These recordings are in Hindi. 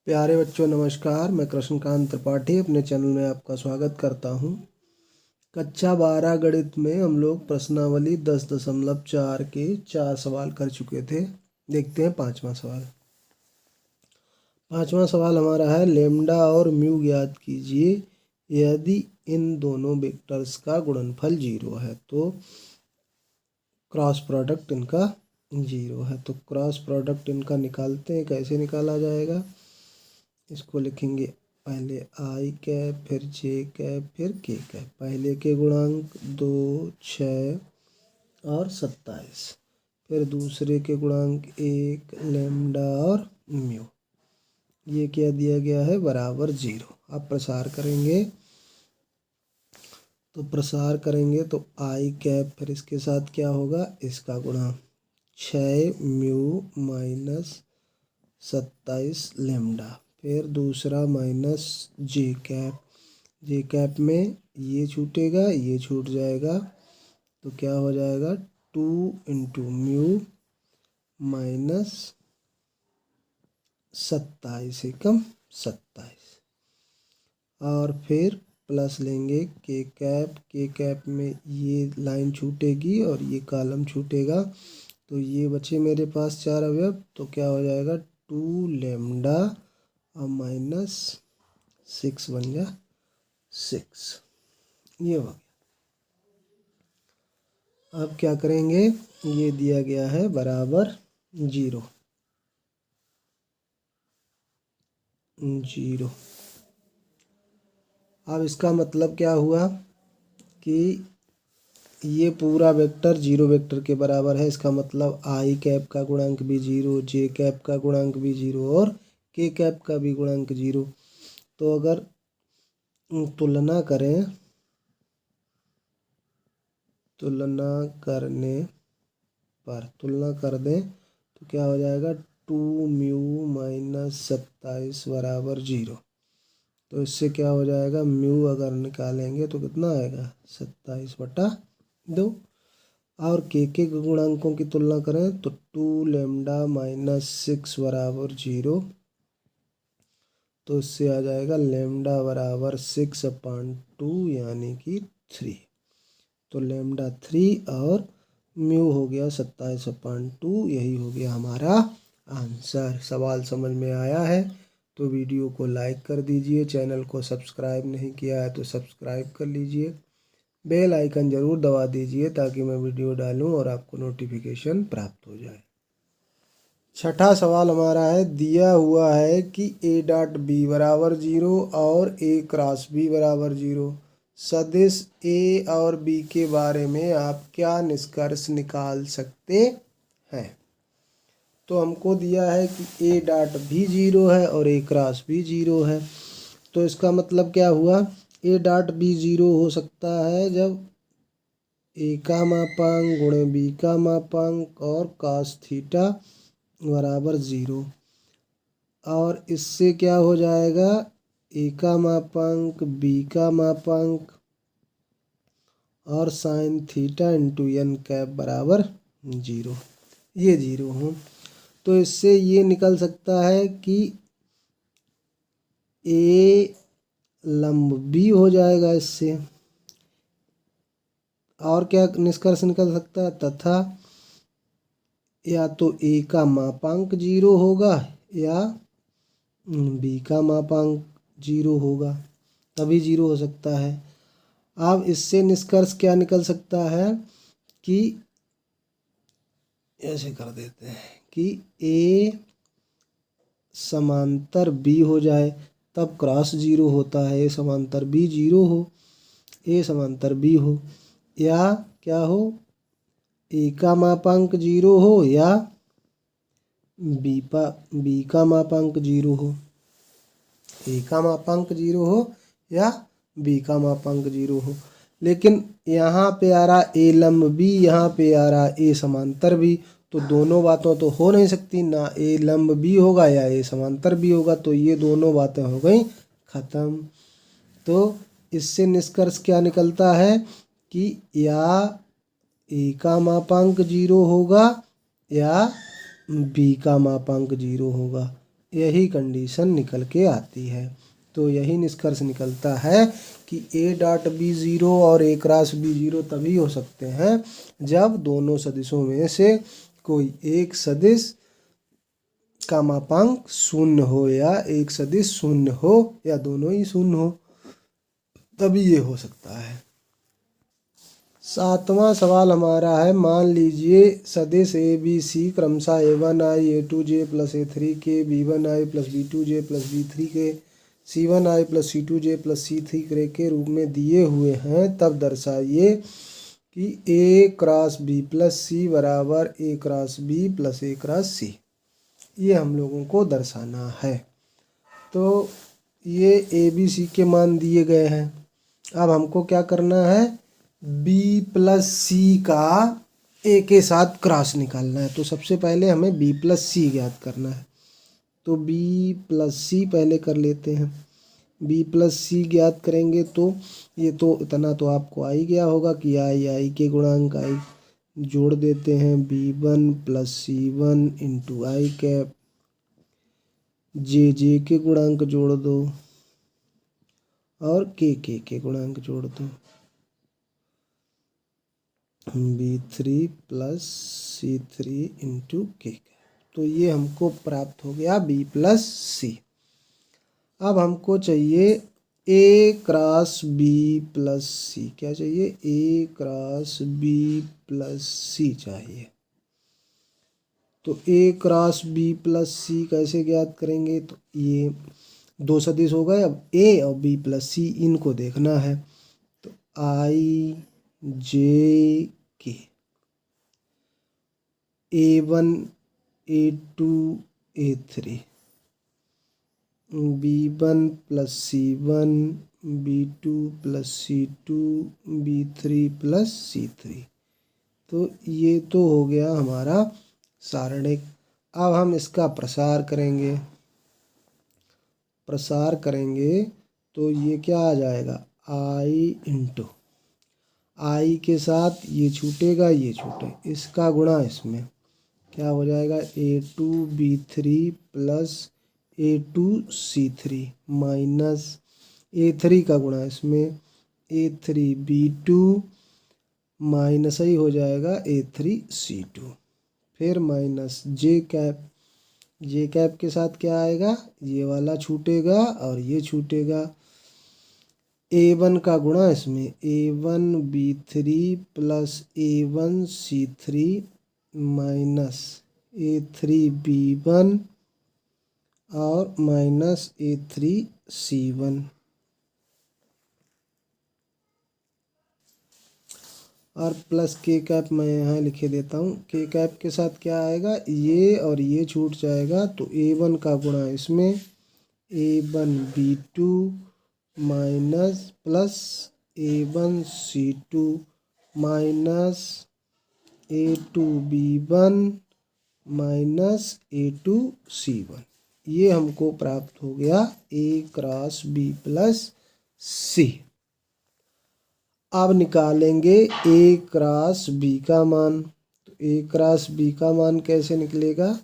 प्यारे बच्चों नमस्कार। मैं कृष्णकांत त्रिपाठी अपने चैनल में आपका स्वागत करता हूं। कक्षा 12 गणित में हम लोग प्रश्नावली 10.4 के 4 सवाल कर चुके थे। देखते हैं पांचवा सवाल। पांचवा सवाल हमारा है लेम्डा और म्यू ज्ञात कीजिए यदि इन दोनों वेक्टर्स का गुणनफल 0 है तो क्रॉस प्रोडक्ट इनका 0 है। तो क्रॉस प्रोडक्ट इनका निकालते हैं। कैसे निकाला जाएगा? इसको लिखेंगे पहले आई कैप, फिर जे कैप, फिर के कैप। पहले के गुणांक 2, 6 और 27। फिर दूसरे के गुणांक 1, लेम्डा और म्यू। ये क्या दिया गया है? बराबर 0। अब प्रसार करेंगे तो आई कैप, फिर इसके साथ क्या होगा? इसका गुणा 6 म्यू माइनस 27 लेम्डा। फिर दूसरा माइनस जे कैप में ये छूटेगा, ये छूट जाएगा, तो क्या हो जाएगा? 2 इंटू म्यू माइनस 27 एकम 27। और फिर प्लस लेंगे के कैप में ये लाइन छूटेगी और ये कॉलम छूटेगा, तो ये बचे मेरे पास 4 अवयव। तो क्या हो जाएगा? 2 लेम्डा और माइनस 6 बन गया 6। ये हो गया। अब क्या करेंगे? ये दिया गया है बराबर 0। अब इसका मतलब क्या हुआ कि ये पूरा वेक्टर 0 वेक्टर के बराबर है। इसका मतलब आई कैप का गुणांक भी 0, जे कैप का गुणांक भी 0 और के कैप का भी गुणांक 0। तो अगर तुलना कर दें तो क्या हो जाएगा? 2 म्यू माइनस 27 बराबर 0। तो इससे क्या हो जाएगा? म्यू अगर निकालेंगे तो कितना आएगा? 27/2। और के गुणांकों की तुलना करें तो 2 लेम्डा माइनस 6 बराबर 0। तो इससे आ जाएगा लेम्डा बराबर 6/2 यानी कि 3। तो लेम्डा 3 और म्यू हो गया 27/2। यही हो गया हमारा आंसर। सवाल समझ में आया है तो वीडियो को लाइक कर दीजिए। चैनल को सब्सक्राइब नहीं किया है तो सब्सक्राइब कर लीजिए। बेल आइकन ज़रूर दबा दीजिए ताकि मैं वीडियो डालूं और आपको नोटिफिकेशन प्राप्त हो जाए। छठा सवाल हमारा है, दिया हुआ है कि ए डॉट बी बराबर 0 और ए क्रॉस बी बराबर 0। सदिश ए और बी के बारे में आप क्या निष्कर्ष निकाल सकते हैं? तो हमको दिया है कि ए डॉट भी 0 है और ए क्रॉस भी 0 है। तो इसका मतलब क्या हुआ? ए डॉट बी 0 हो सकता है जब ए का मापांक गुणे बी का मापांक और cos थीटा बराबर 0। और इससे क्या हो जाएगा? ए का मापांक बी का मापांक और sine theta into n cap बराबर 0। ये 0 हो तो इससे ये निकल सकता है कि ए लंब बी हो जाएगा इससे। और क्या निष्कर्ष निकल सकता है? तथा या तो ए का मापांक 0 होगा या बी का मापांक 0 होगा, तभी 0 हो सकता है। अब इससे निष्कर्ष क्या निकल सकता है कि ऐसे कर देते हैं कि ए समांतर बी हो जाए तब क्रॉस 0 होता है। ए समांतर बी 0 हो, ए समांतर बी हो, या क्या हो? ए का मापांक 0 हो या बी का मापांक 0 हो। ए का मापांक 0 हो या बी का मापांक 0 हो। लेकिन यहाँ पे आ रहा ए लंब बी, यहाँ पे आ रहा ए समांतर बी, तो दोनों बातों तो हो नहीं सकती। ना ए लंब बी होगा या ए समांतर बी होगा, तो ये दोनों बातें हो गई खत्म। तो इससे निष्कर्ष क्या निकलता है कि या ए का मापांक 0 होगा या बी का मापांक 0 होगा। यही कंडीशन निकल के आती है। तो यही निष्कर्ष निकलता है कि ए डॉट बी ज़ीरो और ए क्रॉस बी ज़ीरो तभी हो सकते हैं जब दोनों सदिशों में से कोई एक सदिश का मापांक शून्य हो या एक सदिश शून्य हो या दोनों ही शून्य हो, तभी ये हो सकता है। सातवां सवाल हमारा है, मान लीजिए सदिश ए बी सी क्रमशः a1i a2j प्लस a3 के b1i plus b2j plus b3 के c1i plus c2j plus c3 के रूप में दिए हुए हैं। तब दर्शाइए कि a cross b plus C बराबर a cross b plus a cross C. ये हम लोगों को दर्शाना है। तो ये ए बी सी के मान दिए गए हैं। अब हमको क्या करना है, b प्लस सी का a के साथ क्रॉस निकालना है। तो सबसे पहले हमें b प्लस सी ज्ञात करना है। तो b प्लस सी पहले कर लेते हैं। b प्लस सी ज्ञात करेंगे तो ये तो इतना तो आपको आ ही गया होगा कि आई के गुणांक आई जोड़ देते हैं, b1 प्लस c1 इंटू आई कैप, जे के गुणांक जोड़ दो और के गुणांक जोड़ दो, b3 प्लस c3 इंटू के। तो ये हमको प्राप्त हो गया b प्लस सी। अब हमको चाहिए a क्रॉस b प्लस सी। क्या चाहिए, a क्रॉस b प्लस सी चाहिए। तो a क्रॉस b प्लस सी कैसे ज्ञात करेंगे, तो ये दो सदिश हो गए। अब a और b प्लस सी इनको देखना है। तो आई जे के a1 a2 a3 b1 plus c1 b2 plus c2 b3 plus c3। तो ये तो हो गया हमारा सारणिक। अब हम इसका प्रसार करेंगे। प्रसार करेंगे तो ये क्या आ जाएगा, आई इंटू आई के साथ ये छूटेगा, ये छूटे, इसका गुणा इसमें क्या हो जाएगा, a2b3 plus a2c3 minus a3 का गुणा इसमें a3b2 माइनस ही हो जाएगा a3c2, फिर माइनस जे कैप के साथ क्या आएगा, ये वाला छूटेगा और ये छूटेगा। a1 का गुणा इसमें a1b3 plus a1c3 minus a3b1 और माइनस a3c1 और प्लस के कैप मैं यहाँ लिखे देता हूँ। के कैप के साथ क्या आएगा, ये और ये छूट जाएगा। तो a1 का गुणा इसमें a1b2 minus plus a1c2 minus a2b1 minus a2c1। ये हमको प्राप्त हो गया a क्रॉस b प्लस सी। अब निकालेंगे a क्रॉस b का मान। तो a क्रॉस b का मान कैसे निकलेगा,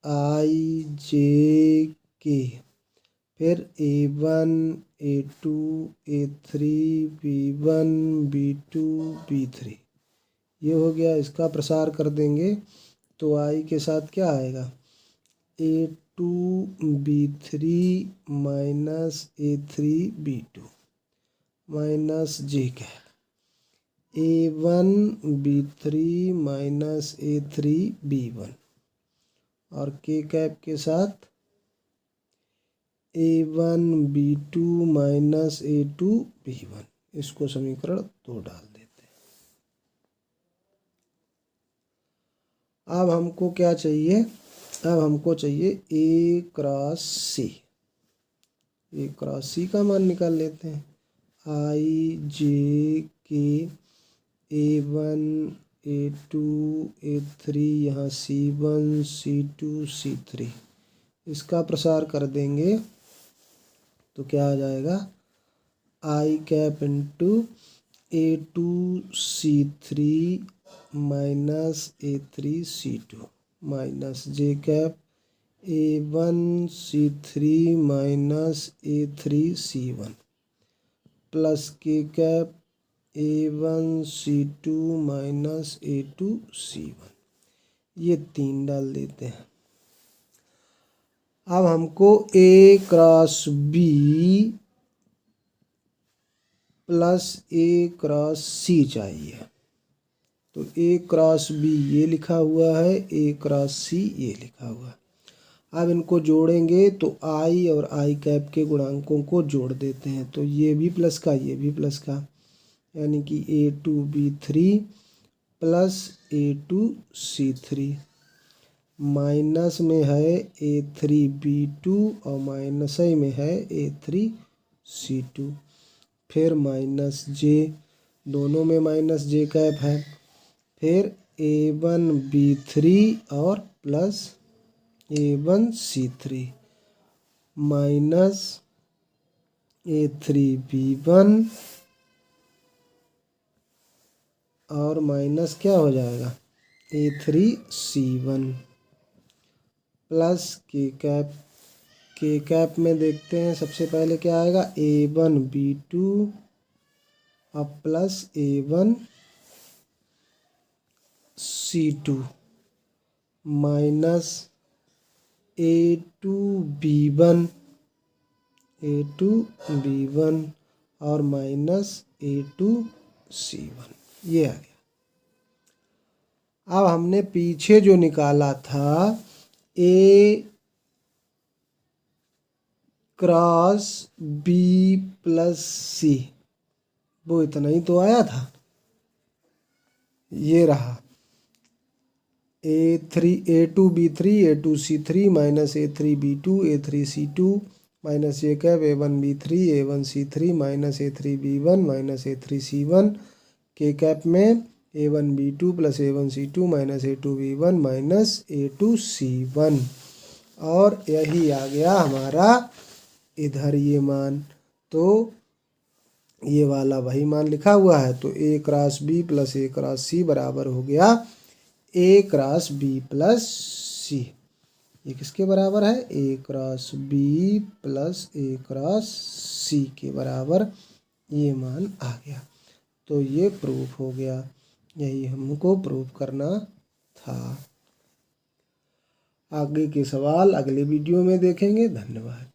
आई जे के, फिर a1 a2 a3 b1 b2 b3, ये हो गया। इसका प्रसार कर देंगे तो आई के साथ क्या आएगा, a2b3 minus a3b2 minus J cap a1b3 minus a3b1 और के कैप के साथ a1b2 माइनस a2b1। इसको समीकरण 2 डाल देते हैं। अब हमको क्या चाहिए, अब हमको चाहिए a cross C. a cross C का मान निकाल लेते हैं। आई जे के a1 a2 a3 यहाँ c1 c2 c3, इसका प्रसार कर देंगे तो क्या आ जाएगा, I cap into a2c3 minus a3c2 minus J cap A1C3 minus A3C1 plus K cap A1C2 minus A2C1, ये 3 डाल देते हैं। अब हमको A cross B plus A cross C चाहिए। तो A क्रॉस B ये लिखा हुआ है, A क्रॉस C ये लिखा हुआ है। अब इनको जोड़ेंगे तो I और I कैप के गुणांकों को जोड़ देते हैं। तो ये भी प्लस का, ये भी प्लस का, यानी कि A2B3 प्लस A2C3 माइनस में है A3B2 और माइनस में है A3C2, फिर माइनस J, दोनों में माइनस J कैप है, फिर A1B3 और प्लस A1C3 माइनस A3B1 और माइनस क्या हो जाएगा A3C1 प्लस के कैप में देखते हैं सबसे पहले क्या आएगा A1B2 और प्लस A1C2 माइनस A2B1 और माइनस A2C1, ये आ गया। अब हमने पीछे जो निकाला था A cross B plus C, वो इतना ही तो आया था, ये रहा A2B3 A2C3 minus A3B2 A3C2 minus J cap A1B3 A1C3 minus A3B1 minus A3C1 के कैप में A1B2 plus A1C2 minus A2B1 minus A2C1, और यही आ गया हमारा इधर ये मान। तो ये वाला वही मान लिखा हुआ है। तो A cross B plus A cross C बराबर हो गया A cross B plus C। ये किसके बराबर है? A cross B plus A cross C के बराबर ये मान आ गया। तो ये प्रूफ हो गया, यही हमको प्रूफ करना था। आगे के सवाल अगले वीडियो में देखेंगे। धन्यवाद।